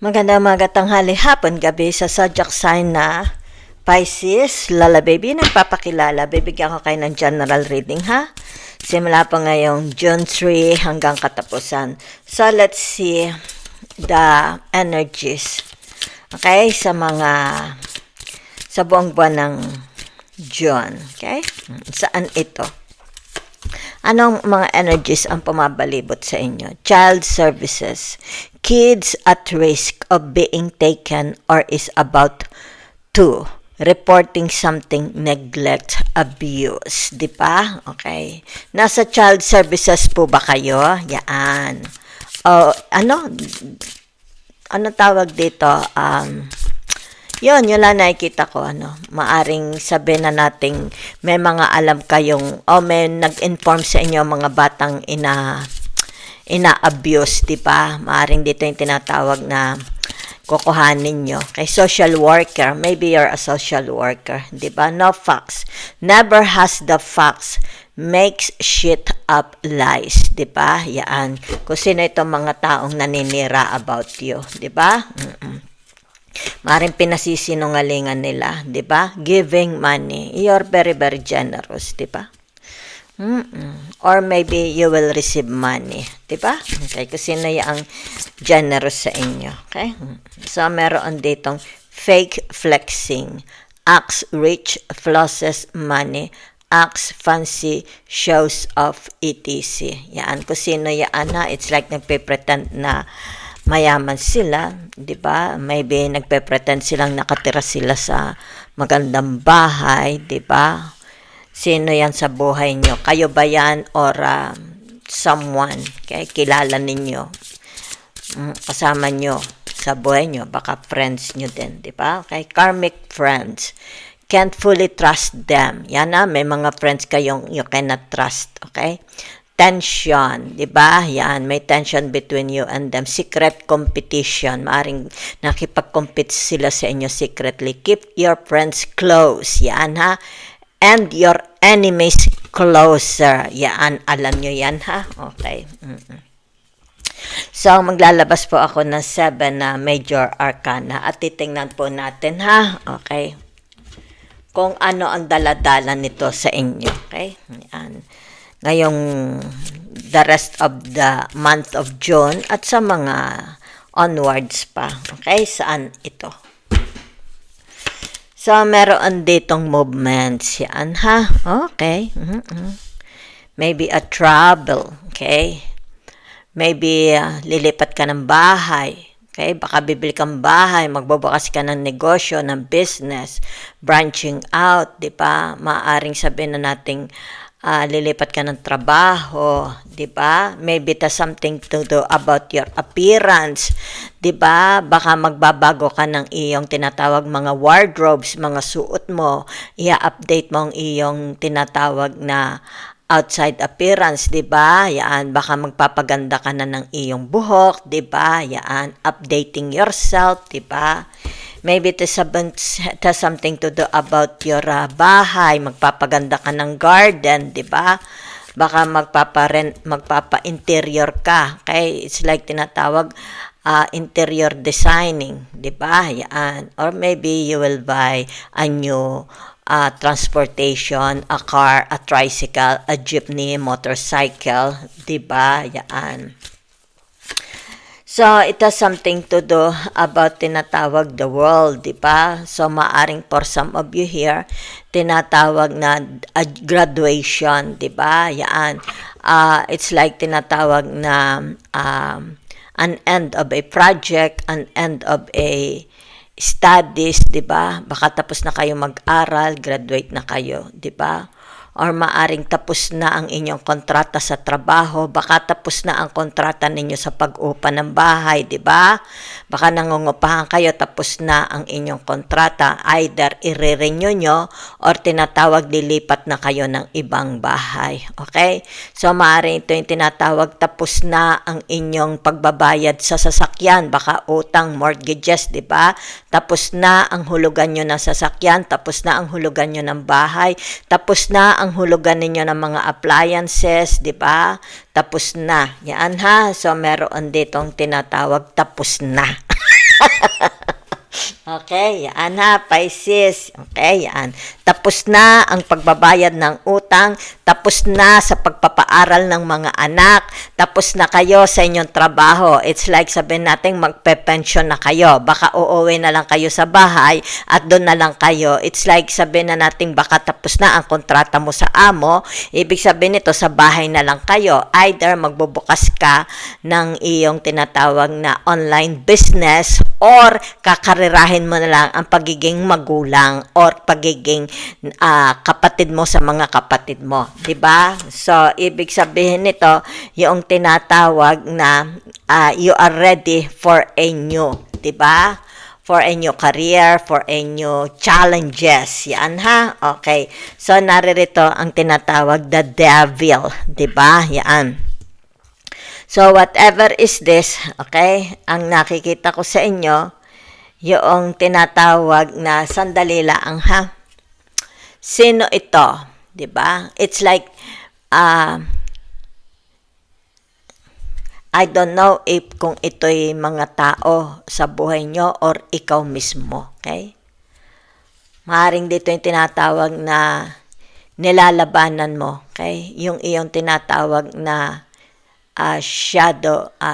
Magandang umaga, tanghali, hapon, gabi sa zodiac sign na Pisces. Lala baby, nagpapakilala. Bibigyan ko kayo ng general reading, ha? Simula po ngayong June 3 hanggang katapusan. So, let's see the energies. Okay? Sa buong buwan ng June. Okay? Saan ito? Anong mga energies ang pumabalibot sa inyo? Child services. Kids at risk of being taken or is about to. Reporting something, neglect, abuse. Di ba? Okay. Nasa child services po ba kayo? Yan. Ano tawag dito? Yun lang nakikita ko, maaring sabihin na nating may mga alam kayong, may nag-inform sa inyo mga batang ina-abuse, di ba? Maaring dito yung tinatawag na kukuhanin nyo. Kay social worker, maybe you're a social worker, di ba? No facts. Never has the facts. Makes shit up lies, di ba? Yan. Kung sino itong mga taong naninira about you, di ba? Maring pinasisinungalingan nila, di ba? Giving money. You're very, very generous, di ba? Or maybe you will receive money, di ba? Okay, kasi na yung generous sa inyo, okay? So, meron ditong fake flexing, acts rich, flosses money, acts fancy, shows off, etc. Yan, kung sino yan na, it's like nagpe-pretend na mayaman sila, di ba? Maybe nagpe-pretend silang nakatira sila sa magandang bahay, di ba? Sino yan sa buhay nyo? Kayo ba yan or someone? Okay? Kilala ninyo? Kasama nyo sa buhay nyo? Baka friends nyo din, di ba? Okay? Karmic friends. Can't fully trust them. Yan na, may mga friends kayong you cannot trust, okay? Tension, di ba? Yan, may tension between you and them. Secret competition. Maaring nakipag-compete sila sa inyo secretly. Keep your friends close. Yan, ha? And your enemies closer. Yan, alam nyo yan, ha? Okay. So, maglalabas po ako ng 7 na major arcana at titingnan po natin, ha? Okay. Kung ano ang daladala nito sa inyo. Okay? Yan. Ngayong the rest of the month of June at sa mga onwards pa. Okay? Saan ito? So, meron ditong movements. Yan, ha? Okay. Maybe a travel. Okay? Maybe lilipat ka ng bahay. Okay? Baka bibili kang bahay, magbubukas ka ng negosyo, ng business, branching out, di ba? Maaring sabihin na nating lilipat ka ng trabaho, di ba? Maybe it has something to do about your appearance, di ba? Baka magbabago ka ng iyong tinatawag mga wardrobes, mga suot mo, i-update mo ang iyong tinatawag na outside appearance, di ba? Yan, baka magpapaganda ka na ng iyong buhok, di ba? Yan, updating yourself, di ba? Maybe it has something to do about your bahay, magpapaganda ka ng garden, di ba? Baka magpapa-interior ka. Okay? It's like tinatawag interior designing, di ba? Yan. Or maybe you will buy a new transportation, a car, a tricycle, a jeepney, motorcycle, di ba? Yan. So, it has something to do about tinatawag the world, di ba? So, maaring for some of you here, tinatawag na graduation, di ba? Yan. It's like tinatawag na an end of a project, an end of a studies, di ba? Baka tapos na kayo mag-aral, graduate na kayo, di ba? Or maaring tapos na ang inyong kontrata sa trabaho, baka tapos na ang kontrata ninyo sa pag-upa ng bahay, di ba? Baka nangungupahan kayo, tapos na ang inyong kontrata, either i-renew nyo or tinatawag dilipat na kayo ng ibang bahay, okay? So maaring ito yung tinatawag tapos na ang inyong pagbabayad sa sasakyan, baka utang, mortgages, di ba? Tapos na ang hulugan nyo ng sasakyan, tapos na ang hulugan nyo ng bahay, tapos na ang hulugan ninyo ng mga appliances, di ba? Tapos na. Yan ha. So, meron ditong tinatawag tapos na. Okay, yan ha, Pisces. Okay, yan. Tapos na ang pagbabayad ng utang, tapos na sa pagpapaaral ng mga anak, tapos na kayo sa inyong trabaho. It's like sabihin natin magpe-pension na kayo. Baka uuwi na lang kayo sa bahay at doon na lang kayo. It's like sabihin na natin baka tapos na ang kontrata mo sa amo. Ibig sabihin nito sa bahay na lang kayo. Either magbubukas ka ng iyong tinatawag na online business or kakarirahin mo na lang ang pagiging magulang or pagiging kapatid mo sa mga kapatid mo, 'di ba? So ibig sabihin nito, yung tinatawag na you are ready for a new, 'di ba? For a new career, for a new challenges. Yan ha. Okay. So naririto ang tinatawag the devil, 'di ba? Yan. So, whatever is this, okay, ang nakikita ko sa inyo, yung tinatawag na sandali lang ha. Sino ito? Diba? It's like, I don't know if kung ito'y mga tao sa buhay nyo or ikaw mismo, okay? Maaaring dito yung tinatawag na nilalabanan mo, okay? Yung iyong tinatawag na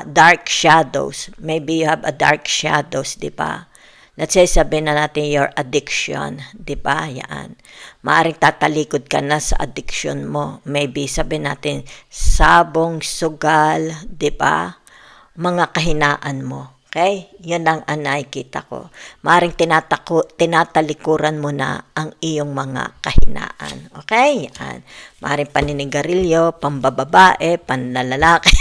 dark shadows. Maybe you have a dark shadows, di ba? Let's say, sabihin na natin your addiction, di ba? Yan. Maaring tatalikod ka na sa addiction mo. Maybe sabihin natin, sabong, sugal, di ba? Mga kahinaan mo. Okay? Yan ang nakikita ko. Maaring tinatalikuran mo na ang iyong mga kahinaan. Okay? Yan. Maaring paninigarilyo, pambababae, panlalalaki.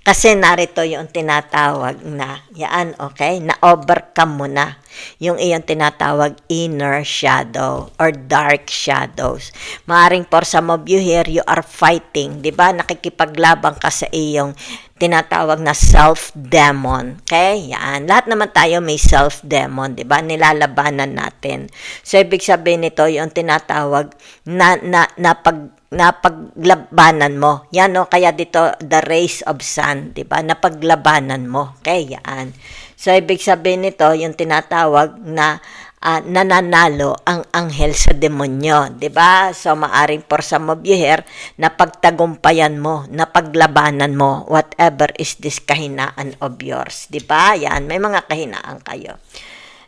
Kasi narito yung tinatawag na, yan, okay? Na-overcome mo na yung iyong tinatawag inner shadow or dark shadows. Maaring for some of you here, you are fighting, di ba? Nakikipaglaban ka sa iyong tinatawag na self-demon. Okay? Yan. Lahat naman tayo may self-demon, di ba? Nilalabanan natin. So, ibig sabihin nito, yung tinatawag na paglabanan mo. Yan, no? Kaya dito, the rays of sun, di ba? Napaglabanan mo. Okay? Yan. So, ibig sabihin nito, yung tinatawag na nananalo ang anghel sa demonyo, 'di ba? So maaring for some of you here na pagtagumpayan mo, na paglabanan mo whatever is this kahinaan of yours, 'di ba? Yan, may mga kahinaan kayo.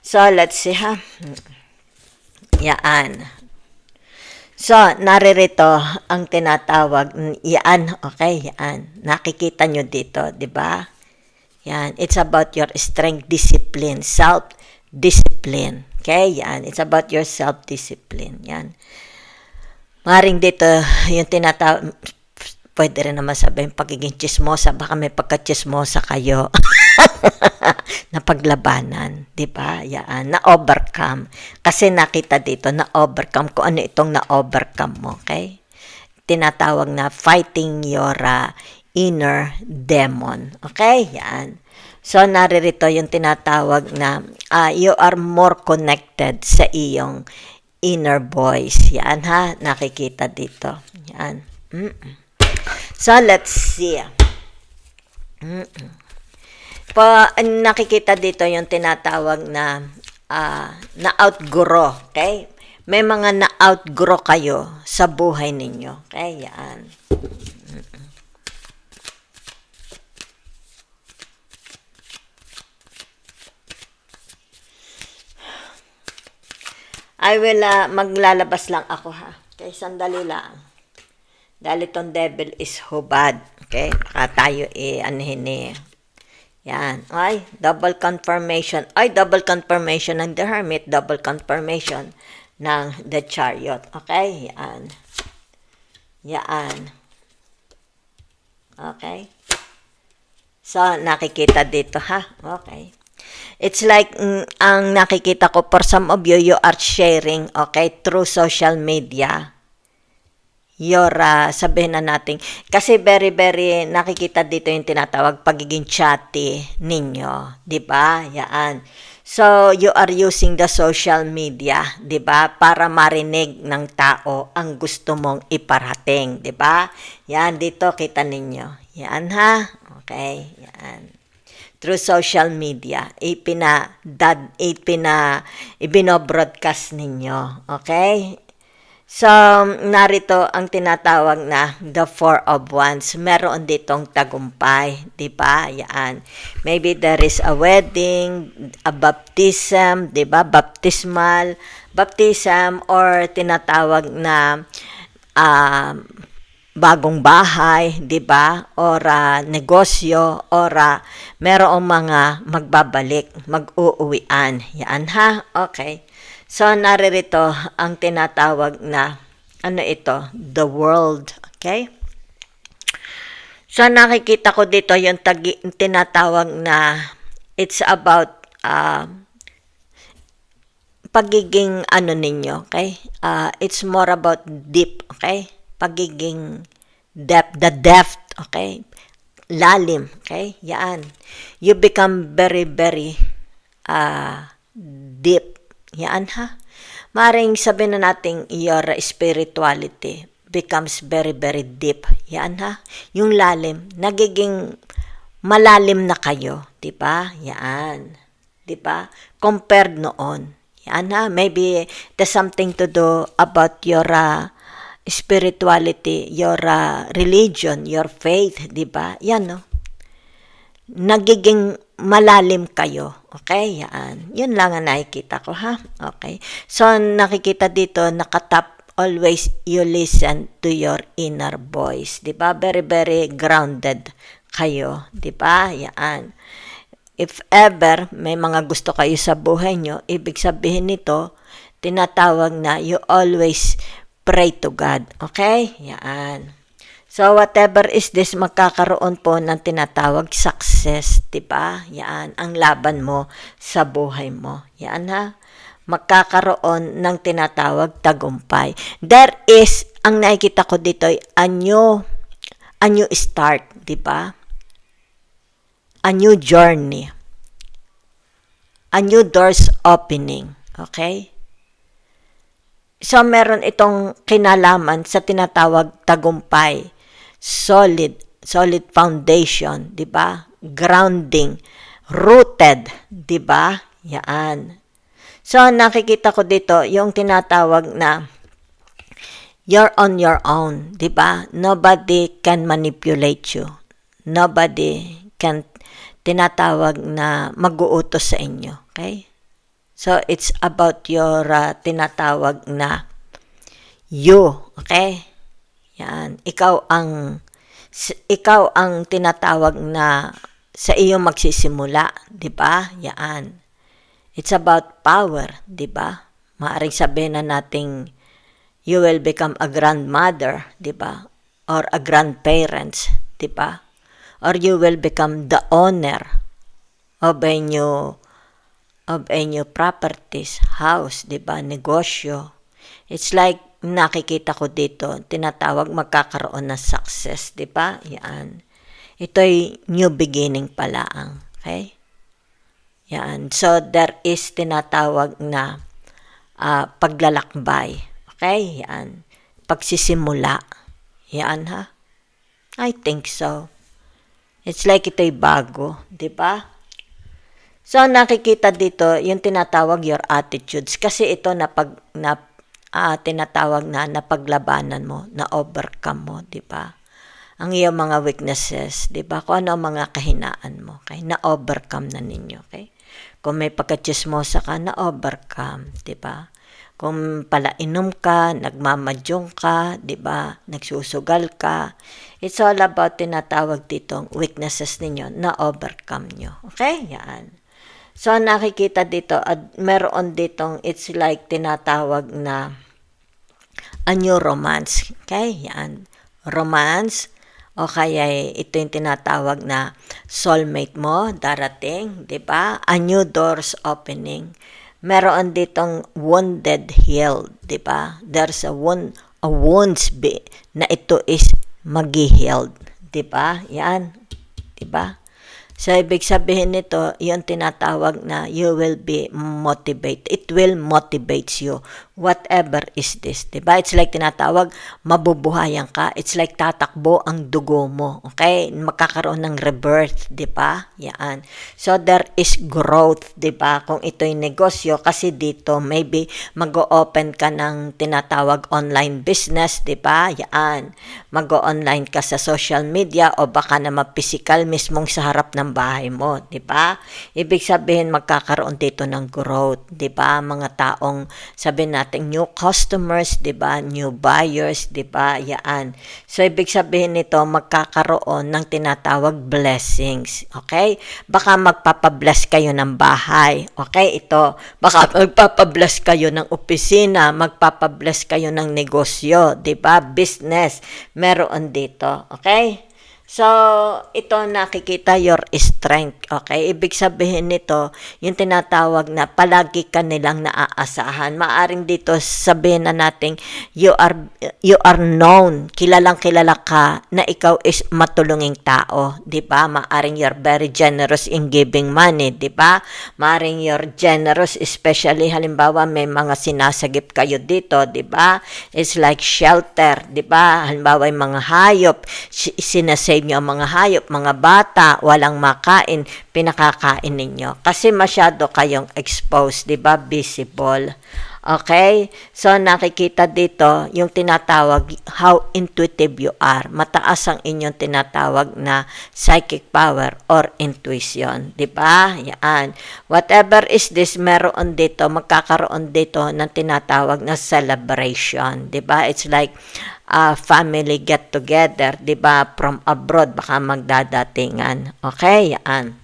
So let's see ha. Yan. So naririto ang tinatawag yan, okay? Yan. Nakikita nyo dito, 'di ba? Yan, it's about your strength, discipline, self-discipline. Okay, yan. It's about your self-discipline. Yan. Maring dito, yung tinatawag, pwede rin naman sabihin, pagiging chismosa, baka may pagka-chismosa kayo na paglabanan. Diba? Yan. Na-overcome. Kasi nakita dito, na-overcome. Kung ano itong na-overcome mo. Okay? Tinatawag na fighting your inner demon. Okay? Yan. So, naririto yung tinatawag na you are more connected sa iyong inner voice. Yan ha, nakikita dito. Yan. So, let's see. Nakikita dito yung tinatawag na na-outgrow. Okay? May mga na-outgrow kayo sa buhay ninyo. Okay? Yan. I will, maglalabas lang ako ha. Okay, sandali lang. Dahil itong devil is hubad. Okay, baka tayo yan. Ay, double confirmation. Ay, double confirmation ng the hermit. Double confirmation ng the chariot. Okay, yan. Yan. Okay. So, nakikita dito ha. Okay. It's like, ang nakikita ko, for some of you, you are sharing, okay, through social media, your, sabihin na natin, kasi very, very, nakikita dito yung tinatawag, pagiging chatty ninyo, di ba? Yan. So, you are using the social media, di ba? Para marinig ng tao ang gusto mong iparating, di ba? Yan, dito, kita ninyo. Yan ha? Okay, yan. through social media. Ibino-broadcast ninyo. Okay? So, narito ang tinatawag na the Four of Wands. Meron ditong tagumpay, di ba? Yan. Maybe there is a wedding, a baptism, di ba? Baptism, or tinatawag na bagong bahay, di ba? Or negosyo, or merong mga magbabalik, mag-uuwian. Yan ha? Okay. So, naririto ang tinatawag na, ano ito? The world. Okay? So, nakikita ko dito yung tinatawag na it's about pagiging ano ninyo. Okay? It's more about deep. Okay? Pagiging depth. The depth. Okay? Lalim. Okay? Yan. You become very, very deep. Yan ha. Maring sabihin na natin your spirituality becomes very, very deep. Yan ha. Yung lalim, nagiging malalim na kayo. Diba? Yan. Diba? Compared noon. Yan ha. Maybe there's something to do about your spirituality, your religion, your faith. Diba? Yan no. Nagiging malalim kayo. Okay? Yan. Yun lang ang nakikita ko, ha? Okay. So, nakikita dito, nakatap, always you listen to your inner voice. Diba? Very, very grounded kayo. Diba? Yan. If ever may mga gusto kayo sa buhay nyo, ibig sabihin nito, tinatawag na you always pray to God. Okay? Yan. So, whatever is this, magkakaroon po ng tinatawag success, diba? Yan, ang laban mo sa buhay mo. Yan ha. Magkakaroon ng tinatawag tagumpay. There is, ang nakikita ko dito, a new start, diba? A new journey. A new doors opening. Okay? So, meron itong kinalaman sa tinatawag tagumpay. Solid foundation, di ba? Grounding, rooted, di ba? Yan. So, nakikita ko dito yung tinatawag na you're on your own, di ba? Nobody can manipulate you. Nobody can tinatawag na mag-uutos sa inyo, okay? So, it's about your tinatawag na you, okay? Yan, ikaw ang tinatawag na sa iyo magsisimula, 'di ba? Yan. It's about power, 'di ba? Maaring sabihin na nating you will become a grandmother, 'di ba? Or a grandparents, 'di ba? Or you will become the owner of a new properties, house, 'di ba? Negosyo. It's like nakikita ko dito, tinatawag magkakaroon ng success, di ba? Yan. Ito'y new beginning palaang. Okay? Yan. So, there is tinatawag na paglalakbay. Okay? Yan. Pagsisimula. Yan ha? I think so. It's like ito'y bago, di ba? So, nakikita dito, yung tinatawag your attitudes. Kasi ito tinatawag na napaglabanan mo, na overcome mo, di ba? Ang iyong mga weaknesses, di ba? Kung ano ang mga kahinaan mo, okay? Na-overcome na ninyo, okay? Kung may pagkachismosa ka, na-overcome, di ba? Kung palainom ka, nagmamadyong ka, di ba? Nagsusugal ka. It's all about tinatawag ditong weaknesses ninyo, na-overcome nyo, okay? Yan. So, nakikita dito, meron ditong, it's like tinatawag na a new romance. Okay? Yan. Romance. O kaya ito yung tinatawag na soulmate mo, darating. Diba? A new doors opening. Meron ditong wounded healed. Diba? There's a wounds na ito is mag-healed. Diba? Yan. Diba? So, ibig sabihin nito, yung tinatawag na you will be motivated. It will motivate you. Whatever is this. Diba? It's like tinatawag, mabubuhayan ka. It's like tatakbo ang dugo mo. Okay? Magkakaroon ng rebirth. Diba? Yan. So, there is growth. Diba? Kung ito'y negosyo, kasi dito, maybe mag-o-open ka ng tinatawag online business. Diba? Yan. Mag-o-online ka sa social media o baka naman physical mismong sa harap ng bahay mo, 'di ba? Ibig sabihin magkakaroon dito ng growth, 'di ba? Mga taong sabihin natin new customers, 'di ba? New buyers, 'di ba? Yan. So ibig sabihin nito magkakaroon ng tinatawag blessings, okay? Baka magpapabless kayo ng bahay, okay? Ito, baka magpapabless kayo ng opisina, magpapabless kayo ng negosyo, 'di ba? Business, meron dito, okay? So, ito nakikita your strength, okay? Ibig sabihin nito, yung tinatawag na palagi ka nilang naaasahan. Maaring dito sabihin na natin, you are known, kilalang-kilala ka na ikaw is matulunging tao, di ba? Maaring you're very generous in giving money, di ba? Maaring you're generous, especially halimbawa may mga sinasagip kayo dito, di ba? It's like shelter, di ba? Halimbawa yung mga hayop, sinasave nyo ang mga hayop, mga bata, walang makain, pinakakain ninyo. Kasi masyado kayong exposed, di ba? Visible. Okay? So, nakikita dito yung tinatawag how intuitive you are. Mataas ang inyong tinatawag na psychic power or intuition. Di ba? Yan. Whatever is this, meron dito, magkakaroon dito ng tinatawag na celebration. Di ba? It's like family get together, 'di ba? From abroad baka magdadatingan. Okay, yan.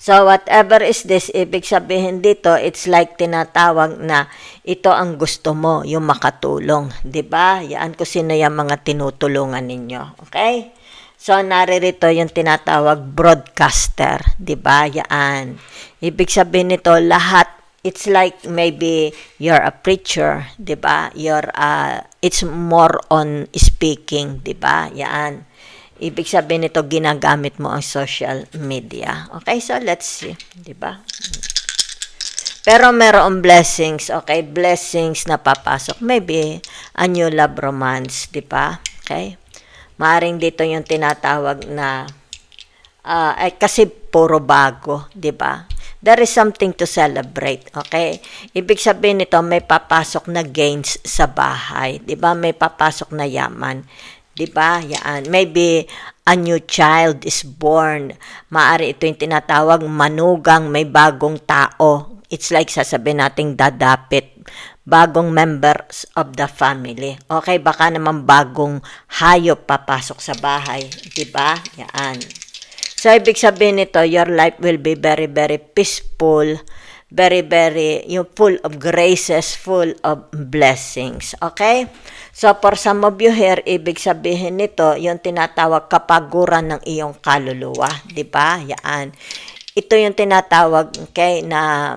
So whatever is this, ibig sabihin dito, it's like tinatawag na ito ang gusto mo, yung makatulong, 'di ba? Yan kung sino yung mga tinutulungan ninyo. Okay? So naririto yung tinatawag broadcaster, 'di ba? Yan. Ibig sabihin nito lahat. It's like maybe you're a preacher, 'di ba? It's more on speaking, 'di ba? Yan. Ibig sabihin nito ginagamit mo ang social media. Okay, so let's see, 'di ba? Pero meron blessings, okay? Blessings na papasok. Maybe a new love romance, 'di ba? Okay? Maaring dito yung tinatawag na kasi puro bago, 'di ba? There is something to celebrate, okay? Ibig sabihin nito, may papasok na gains sa bahay, 'di ba? May papasok na yaman, 'di ba? Yan. Maybe a new child is born. Maari ito yung tinatawag manugang, may bagong tao. It's like sasabihin nating dadapit, bagong members of the family. Okay, baka naman bagong hayop papasok sa bahay, 'di ba? Yan. So, ibig sabihin nito, your life will be very, very peaceful, very, very, yung full of graces, full of blessings. Okay? So, for some of you here, ibig sabihin nito, yung tinatawag kapaguran ng iyong kaluluwa. Diba? Yan. Ito yung tinatawag, okay, na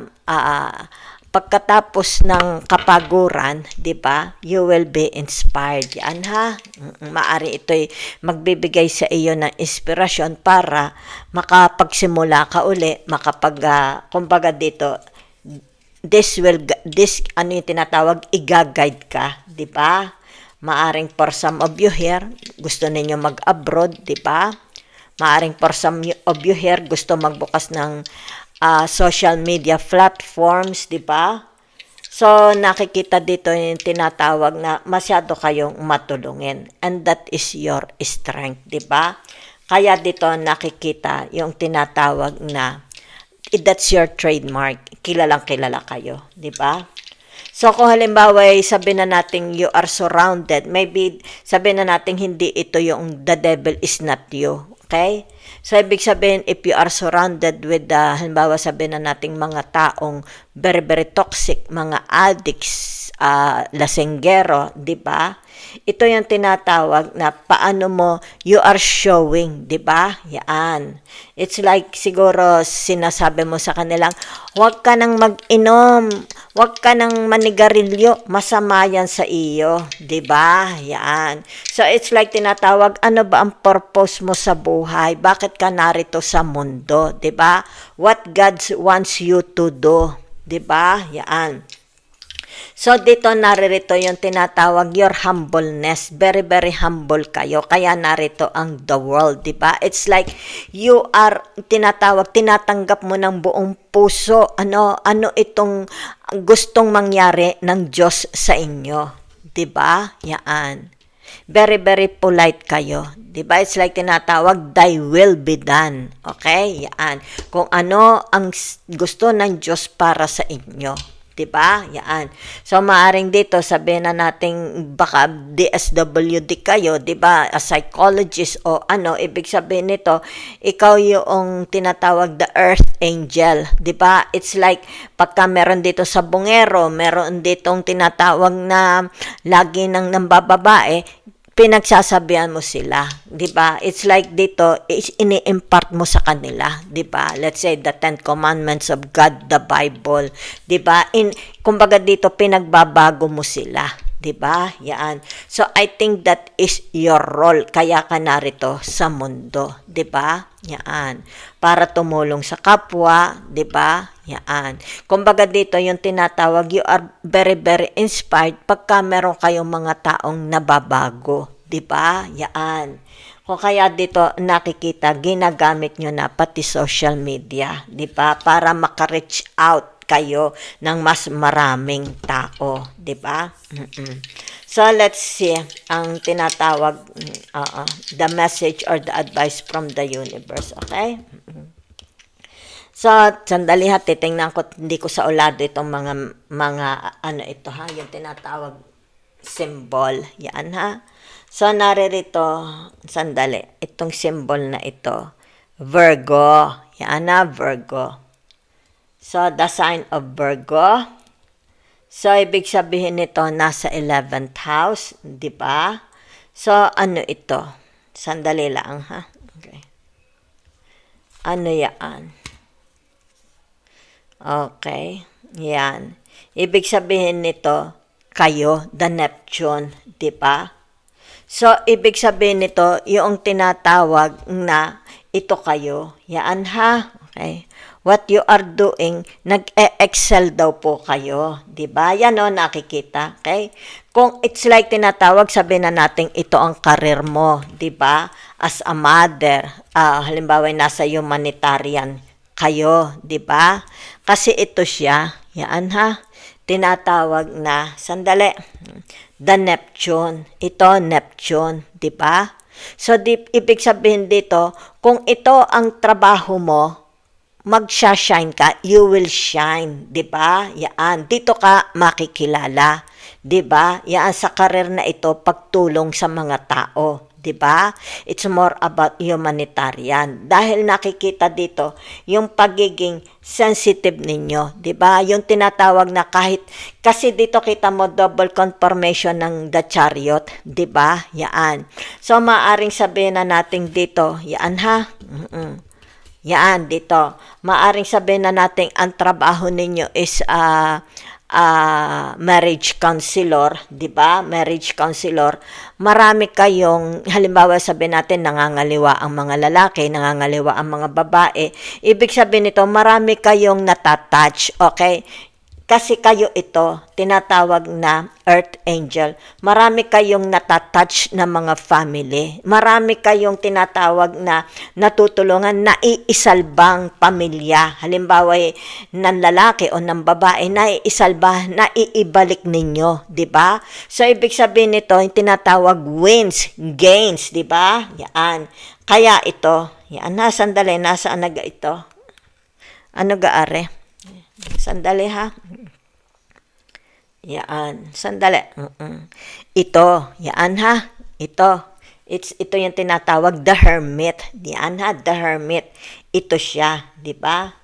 pagkatapos ng kapaguran, 'di ba? You will be inspired. Yan ha. Maari ito'y magbibigay sa iyo ng inspirasyon para makapagsimula ka uli, kumbaga dito, this ano yung tinatawag, i-guide ka, 'di ba? Maaring for some of you here, gusto ninyo mag-abroad, 'di ba? Maaring for some of you here, gusto magbukas ng social media platforms, di ba? So, nakikita dito yung tinatawag na masyado kayong matulungin. And that is your strength, di ba? Kaya dito nakikita yung tinatawag na that's your trademark. Kilalang-kilala kayo, di ba? So, kung halimbawa sabihin na natin you are surrounded, maybe sabihin na natin hindi ito yung the devil is not you. Okay? So, ibig sabihin, if you are surrounded with, halimbawa sabihin na nating mga taong very, very toxic, mga addicts, lasenggero, di ba? Ito yung tinatawag na paano mo, you are showing, di ba? Yan. It's like, siguro, sinasabi mo sa kanilang, huwag ka nang mag-inom, Huwag ka nang manigarilyo, masama yan sa iyo, 'di ba? Yan. So it's like tinatawag, ano ba ang purpose mo sa buhay? Bakit ka narito sa mundo, 'di ba? What God wants you to do, 'di ba? Yan. So, dito naririto yung tinatawag your humbleness. Very, very humble kayo. Kaya narito ang the world, di ba? It's like you are tinatanggap mo ng buong puso. Ano itong gustong mangyari ng Diyos sa inyo. Di ba? Yan. Very, very polite kayo. Diba? It's like tinatawag, thy will be done. Okay? Yan. Kung ano ang gusto ng Diyos para sa inyo. Diba? Yan. So, maaring dito, sabihin na natin, baka DSWD kayo, diba? A psychologist o ano, ibig sabihin nito, ikaw yung tinatawag the earth angel. Diba? It's like, pagka meron dito sa bungero, meron ditong tinatawag na lagi nang nambababae, pinagsasabihan mo sila, 'di ba? It's like dito ini-impart mo sa kanila, 'di ba? Let's say the 10 commandments of God, the Bible, 'di ba? Kumbaga dito pinagbabago mo sila, 'di ba? Yan. So I think that is your role kaya ka narito sa mundo, 'di ba? Yan. Para tumulong sa kapwa, 'di ba? Yan. Kumbaga dito yung tinatawag, you are very, very inspired pagka meron kayong mga taong nababago. Diba? Yan. Kung kaya dito nakikita, ginagamit nyo na pati social media. Diba? Para maka-reach out kayo ng mas maraming tao. Diba? So, let's see ang tinatawag, the message or the advice from the universe. Okay? So, sandali ha, titingnan ko, hindi ko sa ulado itong mga ano ito ha, yung tinatawag symbol. Yan ha. So, naririto, sandali, itong symbol na ito, Virgo. Yan na, Virgo. So, the sign of Virgo. So, ibig sabihin nito, nasa 11th house, di ba? So, ano ito? Sandali lang, ha? Okay. Ano yan? Okay, yan. Ibig sabihin nito, kayo, the Neptune, di ba? So, ibig sabihin nito, yung tinatawag na ito kayo, yan ha, okay? What you are doing, nag-excel daw po kayo, di ba? Yan o, nakikita, okay? Kung it's like tinatawag, sabihin na natin, ito ang karir mo, di ba? As a mother, halimbawa, nasa humanitarian kayo, di ba? Kasi ito siya, yan ha, tinatawag na, sandali, the Neptune, ito Neptune, di ba? So, ibig sabihin dito, kung ito ang trabaho mo, magsha-shine ka, you will shine, di ba? Yan, dito ka makikilala, di ba? Yan, sa karir na ito, pagtulong sa mga tao, di ba? It's more about humanitarian. Dahil nakikita dito yung pagiging sensitive ninyo, di ba? Yung tinatawag na kahit, kasi dito kita mo double confirmation ng the chariot, di ba? Yan. So, maaring sabihin na natin dito, yan ha? Yan, dito. Maaring sabihin na natin ang trabaho ninyo is marriage counselor, di ba? Marriage counselor. Marami kayong, halimbawa sabihin natin, nangangaliwa ang mga lalaki, nangangaliwa ang mga babae. Ibig sabihin nito, marami kayong natatouch, okay? Kasi kayo ito, tinatawag na Earth Angel. Marami kayong natatouch na mga family. Marami kayong tinatawag na natutulungan na iisalbang pamilya. Halimbawa, ng lalaki o ng babae, na iisalba, na iibalik ninyo. Diba? So, ibig sabihin nito, yung tinatawag wins, gains. Diba? Yan. Kaya ito, yan, sandali, nasaan naga ito? Ano gaare? Sandali ha. Yan. Sandali. Ito. Yan ha. Ito. Ito yung tinatawag the hermit. Yan ha. The hermit. Ito siya. Diba?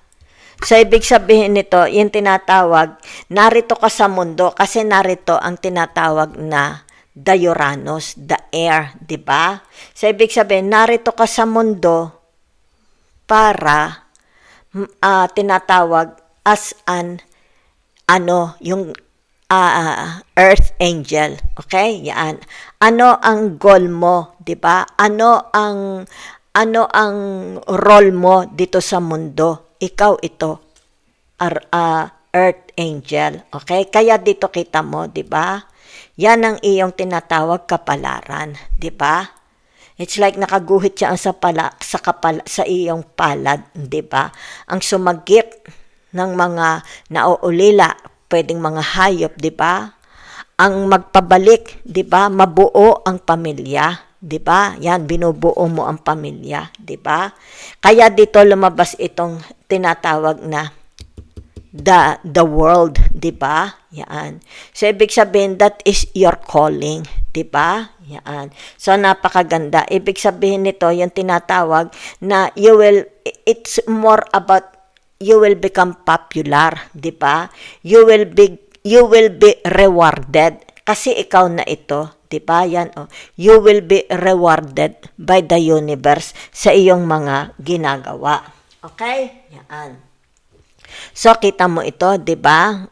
So, ibig sabihin nito, yung tinatawag, narito ka sa mundo kasi narito ang tinatawag na the Uranus, the air. Diba? So, ibig sabihin, narito ka sa mundo para tinatawag as an yung earth angel. Okay? Yan. Ano ang goal mo, 'di ba? Ano ang role mo dito sa mundo? Ikaw ito, earth angel. Okay? Kaya dito kita mo, 'di ba? Yan ang iyong tinatawag kapalaran, 'di ba? It's like nakaguhit siya sa iyong palad, 'di ba? Ang sumagip ng mga nauulila, pwedeng mga hayop, 'di ba? Ang magpabalik, 'di ba? Mabuo ang pamilya, 'di ba? Yan, binubuo mo ang pamilya, 'di ba? Kaya dito lumabas itong tinatawag na the world, 'di ba? Yan. So ibig sabihin that is your calling, 'di ba? Yan. So napakaganda. Ibig sabihin nito yung tinatawag na it's more about you will become popular, 'di ba? You will be rewarded kasi ikaw na ito, 'di ba? Yan You will be rewarded by the universe sa iyong mga ginagawa. Okay? Yan. So kita mo ito, 'di ba?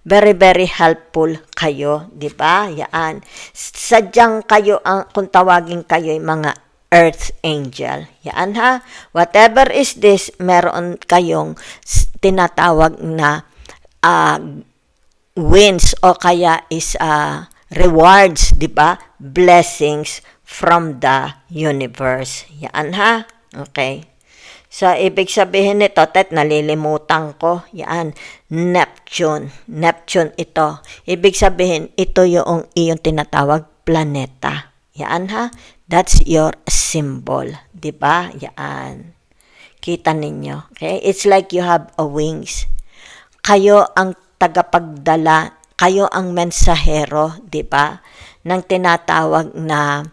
Very very helpful kayo, 'di ba? Yan. Sadyang kayo kung tawagin kayo yung mga earth angel. Yan ha. Whatever is this, meron kayong tinatawag na wins o kaya is rewards, 'di ba? Blessings from the universe. Yan ha. Okay. So, ibig sabihin nito, nalilimutan ko, yan, Neptune. Neptune ito. Ibig sabihin, ito yung iyong tinatawag planeta. Yan ha? That's your symbol. Diba? Yan. Kita ninyo. Okay? It's like you have a wings. Kayo ang tagapagdala, kayo ang mensahero, diba? Ng tinatawag na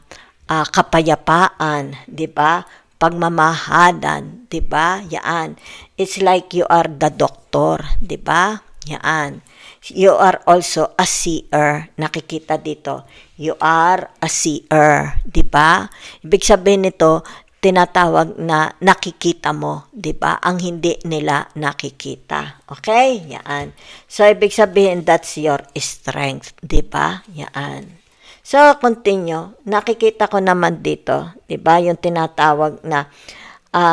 kapayapaan, diba? Pagmamahalan, 'di ba? Yan. It's like you are the doctor, 'di ba? Yan. You are also a seer. Nakikita dito. You are a seer, 'di ba? Ibig sabihin nito, tinatawag na nakikita mo, 'di ba? Ang hindi nila nakikita. Okay? Yan. So ibig sabihin that's your strength, 'di ba? Yan. So, continue. Nakikita ko naman dito, 'di ba, yung tinatawag na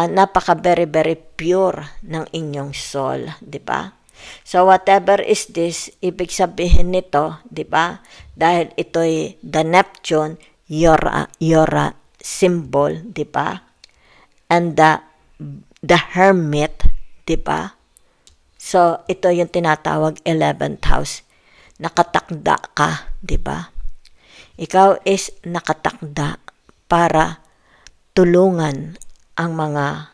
napaka very very pure ng inyong soul, 'di ba? So, whatever is this, ibig sabihin nito, 'di ba? Dahil ito'y the Neptune, your symbol, 'di ba? And the Hermit, 'di ba? So, ito yung tinatawag 11th house. Nakatakda ka, 'di ba? Ikaw is nakatakda para tulungan ang mga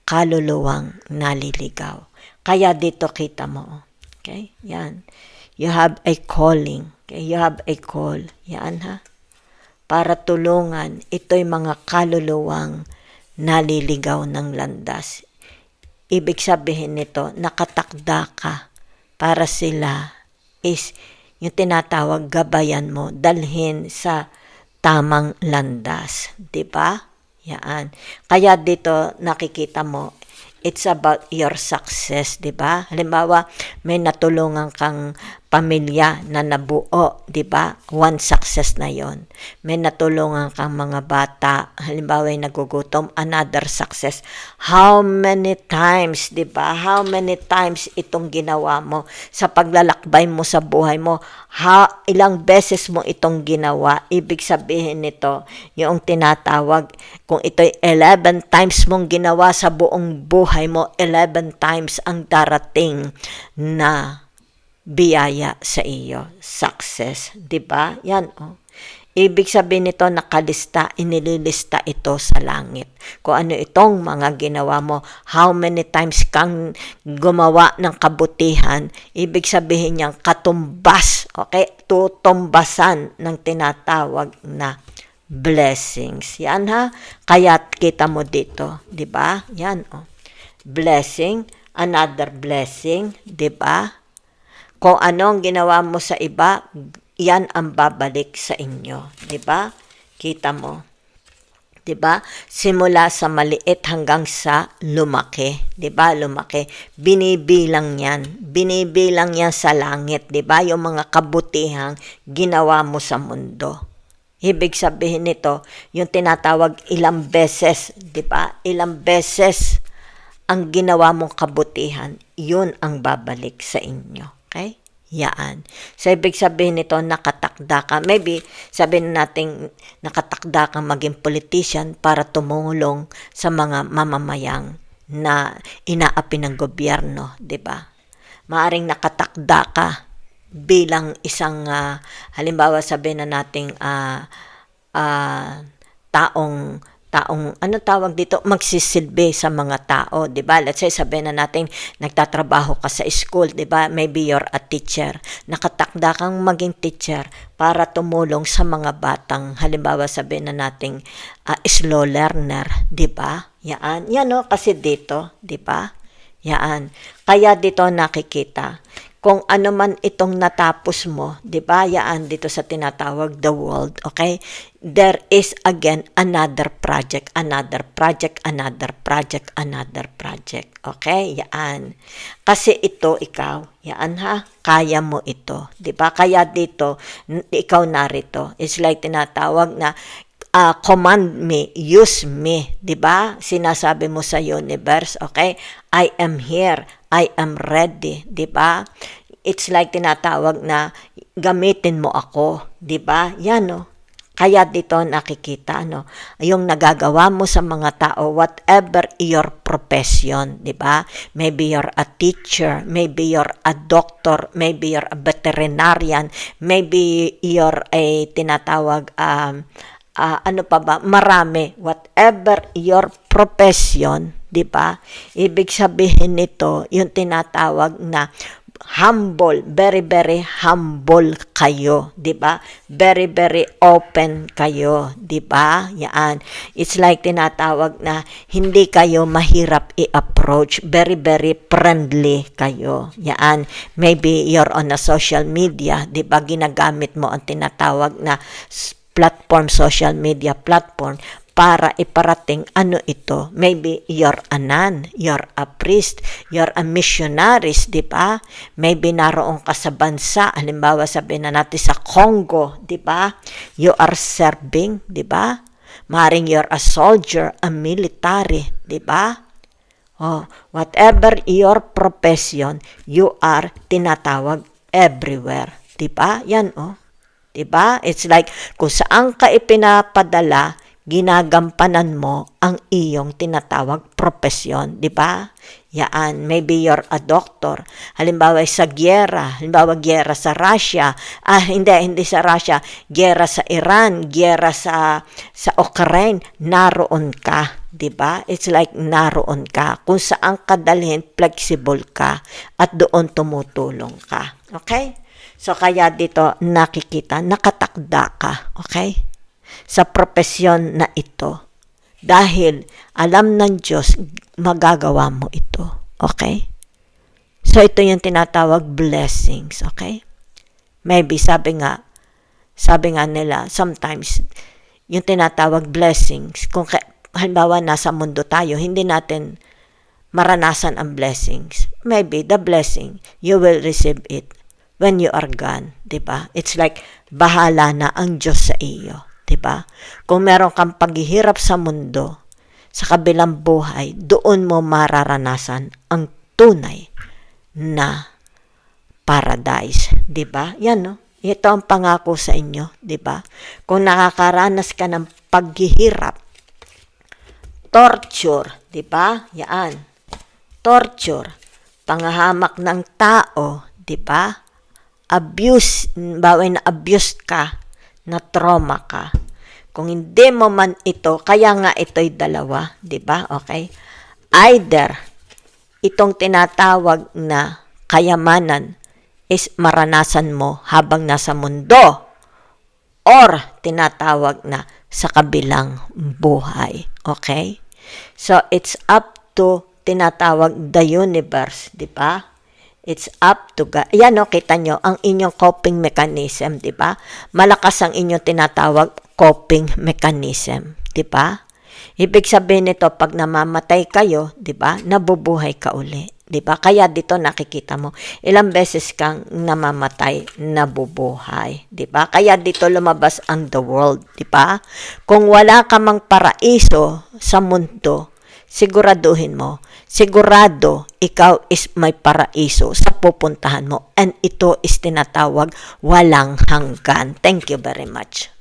kaluluwang naliligaw. Kaya dito kita mo. Okay? Yan. You have a calling. Okay? You have a call. Yan ha. Para tulungan ito'y mga kaluluwang naliligaw ng landas. Ibig sabihin nito, nakatakda ka para sila is yung tinatawag gabayan mo, dalhin sa tamang landas, 'di ba? Yan. Kaya dito nakikita mo, it's about your success, 'di ba? Halimbawa, may natulungan kang pamilya na nabuo, 'di ba? One success na 'yon. May natulungan kang mga bata, halimbawa ay nagugutom, another success. How many times, 'di ba? How many times itong ginawa mo sa paglalakbay mo sa buhay mo? Ilang beses mo itong ginawa? Ibig sabihin nito, yung tinatawag, kung ito'y 11 times mong ginawa sa buong buhay mo, 11 times ang darating na biyaya sa iyo, success, 'di ba? Yan Ibig sabihin nito nakalista, inililista ito sa langit. Kung ano itong mga ginawa mo, how many times kang gumawa ng kabutihan, ibig sabihin niyang katumbas, okay? Tutumbasan ng tinatawag na blessings. Yan ha? Kaya kita mo dito, 'di ba? Yan Blessing, another blessing, 'di ba? Kung anong ginawa mo sa iba, yan ang babalik sa inyo. 'Di ba? Kita mo. 'Di ba? Simula sa maliit hanggang sa lumaki, 'di ba? Lumaki. Binibilang 'yan. Binibilang 'yan sa langit, 'di ba? Yung mga kabutihang ginawa mo sa mundo. Ibig sabihin nito, yung tinatawag ilang beses, 'di ba? Ilang beses ang ginawa mong kabutihan, 'yun ang babalik sa inyo. Okay? Yaan. So, ibig sabihin nito, nakatakda ka. Maybe, sabihin natin, nakatakda kang maging politician para tumulong sa mga mamamayang na inaapi ng gobyerno, di ba? Maaring nakatakda ka bilang isang, halimbawa sabihin na nating ano tawag dito, magsisilbi sa mga tao, 'di ba? Let's say sabihin na natin nagtatrabaho ka sa school, 'di ba? Maybe you're a teacher. Nakatakda kang maging teacher para tumulong sa mga batang, halimbawa sabihin na nating slow learner, 'di ba? Yan no, kasi dito, 'di ba? Yan. Kaya dito nakikita kung ano man itong natapos mo, 'di ba? Yan dito sa tinatawag the world, okay? There is again another project, another project, another project, another project. Okay? Yan. Kasi ito ikaw, yan ha, kaya mo ito, 'di ba? Kaya dito ikaw narito. It's like tinatawag na command me, use me, 'di ba? Sinasabi mo sa universe, okay? I am here, I am ready, 'di ba? It's like tinatawag na gamitin mo ako, 'di ba? Yan no. Kaya dito nakikita yung nagagawa mo sa mga tao, whatever your profession, 'di ba? Maybe you're a teacher, maybe you're a doctor, maybe you're a veterinarian, maybe you're a tinatawag ano pa ba? Marami. Whatever your profession, 'di ba? Ibig sabihin nito, yung tinatawag na humble, very very humble kayo, 'di ba? Very very open kayo, 'di ba? Yan. It's like tinatawag na hindi kayo mahirap i-approach, very very friendly kayo. Yan. Maybe you're on a social media, 'di ba? Ginagamit mo ang tinatawag na platform, social media platform para iparating ano ito. Maybe you're a nun, you're a priest, you're a missionaries, di ba? Maybe naroon ka sa bansa, halimbawa sabihin na natin sa Congo, di ba? You are serving, di ba? Maring you're a soldier, a military, di ba? Oh, whatever your profession, you are tinatawag everywhere, di ba? Yan oh. Di ba? It's like kung saan ka ipinapadala, ginagampanan mo ang iyong tinatawag profesyon, di ba? Yaan, maybe you're a doctor. Halimbawa sa gyera, halimbawa gyera sa Russia, hindi sa Russia, gyera sa Iran, gyera sa Ukraine, naroon ka, di ba? It's like naroon ka. Kung saan ka dalhin, flexible ka at doon tumutulong ka. Okay? So kaya dito nakikita, nakatakda ka, okay? Sa propesyon na ito. Dahil alam ng Diyos, magagawa mo ito. Okay? So ito yung tinatawag blessings. Okay? Maybe sabi nga nila, sometimes, yung tinatawag blessings, kung halimbawa nasa mundo tayo, hindi natin maranasan ang blessings. Maybe the blessing, you will receive it when you are gone. Diba? It's like, bahala na ang Diyos sa iyo. Diba? Kung meron kang paghihirap sa mundo, sa kabilang buhay, doon mo mararanasan ang tunay na paradise. Diba? Yan, no? Ito ang pangako sa inyo. Diba? Kung nakakaranas ka ng paghihirap, torture, diba? Yan. Torture, panghahamak ng tao, diba? Abuse, bawin na abuse ka, na trauma ka. Kung hindi mo man ito, kaya nga ito'y dalawa, di ba? Okay? Either itong tinatawag na kayamanan is maranasan mo habang nasa mundo or tinatawag na sa kabilang buhay. Okay? So, it's up to tinatawag the universe, di ba? It's up to God. Yan o, kita nyo, ang inyong coping mechanism, di ba? Malakas ang inyong tinatawag coping mechanism, di ba? Ibig sabihin nito, pag namamatay kayo, di ba, nabubuhay ka uli. Di ba? Kaya dito nakikita mo, ilang beses kang namamatay, nabubuhay. Di ba? Kaya dito lumabas ang the world. Di ba? Kung wala ka mang paraiso sa mundo, siguraduhin mo, sigurado ikaw is may paraiso sa pupuntahan mo. And ito is tinatawag walang hanggan. Thank you very much.